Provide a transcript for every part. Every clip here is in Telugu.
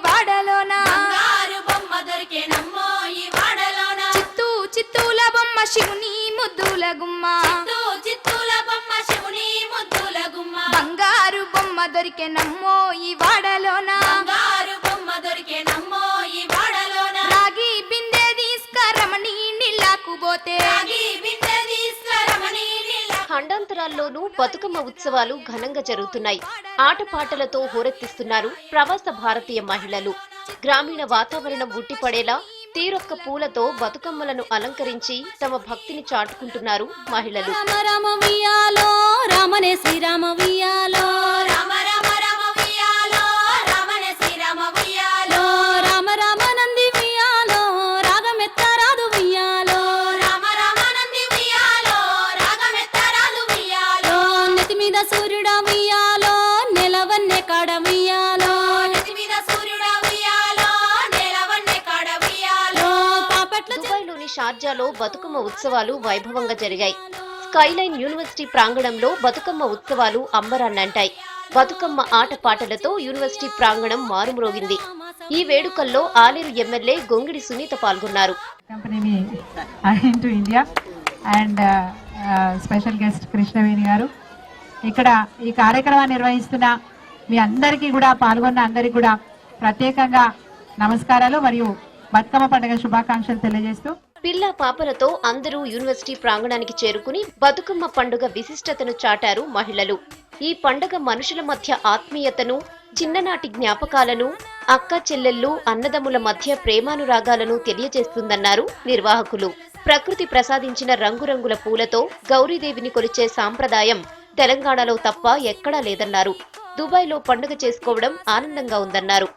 వాడలోన బంగారు బొమ్మ దొరికేనమ్మో ఈ వాడలోన చిత్తూల బొమ్మ శివుని ముద్దుల గుమ్మ చిత్తూల బొమ్మ శివుని ముద్దుల గుమ్మ బంగారు బొమ్మ దొరికేనమ్మో ఈ వాడలోన బంగారు బొమ్మ దొరికేనమ్మో ఈ వాడలోన రాగి బిందె తీసుకరమణి నీళ్ళకు పోతే ఖండాంతరాల్లోనూ బతుకమ్మ ఉత్సవాలు ఘనంగా జరుగుతున్నాయి. ఆటపాటలతో హోరెత్తిస్తున్నారు ప్రవాస భారతీయ మహిళలు. గ్రామీణ వాతావరణం ఉట్టిపడేలా తీరొక్క పూలతో బతుకమ్మలను అలంకరించి తమ భక్తిని చాటుకుంటున్నారు మహిళలు. రామ వియాలో రామనే శ్రీరామ వియాలో రామ రామ రామ వియాలో రామనే శ్రీరామ వియాలో రామ రామ నంది వియాలో రాగమెత్తరాదు వియాలో రామ రామ నంది వియాలో రాగమెత్తరాదు వియాలో నెత్తి మీద సూర్యుడ వియాలో నెలవన్నె కాడ వియాలో నెత్తి మీద సూర్యుడ వియాలో నెలవన్నె కాడ వియాలో దుబాయ్లోని షార్జాలో బతుకమ్మ ఉత్సవాలు వైభవంగా జరిగాయి. స్కైలైన్ యూనివర్సిటీ ప్రాంగణంలో బతుకమ్మ ఉత్సవాలు అంబరాన్నంటాయి. బతుకమ్మ ఆటపాటలతో యూనివర్సిటీ ప్రాంగణం మారుమ్రోగింది. ఈ వేడుకల్లో ఆలేరు ఎమ్మెల్యే గొంగిడి సునీత పాల్గొన్నారు. స్పెషల్ గెస్ట్ కృష్ణవేణి గారు ఇక్కడ ఈ కార్యక్రమాన్ని నిర్వహిస్తున్న మీ అందరికీ కూడా పాల్గొన్న అందరికీ కూడా ప్రత్యేకంగా నమస్కారాలు మరియు బతుకమ్మ పండుగ శుభాకాంక్షలు తెలియజేస్తూ పిల్ల పాపలతో అందరూ యూనివర్సిటీ ప్రాంగణానికి చేరుకుని బతుకమ్మ పండుగ విశిష్టతను చాటారు మహిళలు. ఈ పండుగ మనుషుల మధ్య ఆత్మీయతను, చిన్ననాటి జ్ఞాపకాలను, అక్క చెల్లెళ్ళు అన్నదమ్ముల మధ్య ప్రేమానురాగాలను తెలియజేస్తుందన్నారు నిర్వాహకులు. ప్రకృతి ప్రసాదించిన రంగురంగుల పూలతో గౌరీదేవిని కొలిచే సాంప్రదాయం తెలంగాణలో తప్ప ఎక్కడా లేదన్నారు. దుబాయ్లో పండుగ చేసుకోవడం ఆనందంగా ఉందన్నారు.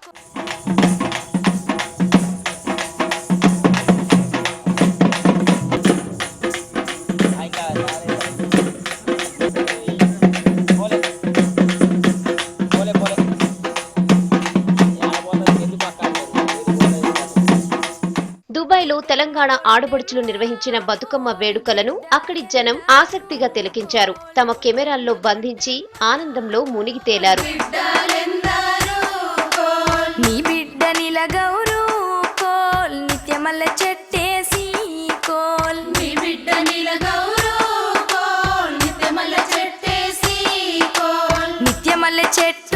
దుబాయ్లో తెలంగాణ ఆడపడుచులు నిర్వహించిన బతుకమ్మ వేడుకలను అక్కడి జనం ఆసక్తిగా తిలకించారు. తమ కెమెరాల్లో బంధించి ఆనందంలో మునిగి తేలారు. నీ బిడ్డ నిలగౌరు కోల్ నిత్యమల్ల చెట్టేసి కోల్ నీ బిడ్డ నిలగౌరు కోల్ నిత్యమల్ల చెట్టేసి కోల్ నిత్యమల్ల చెట్టు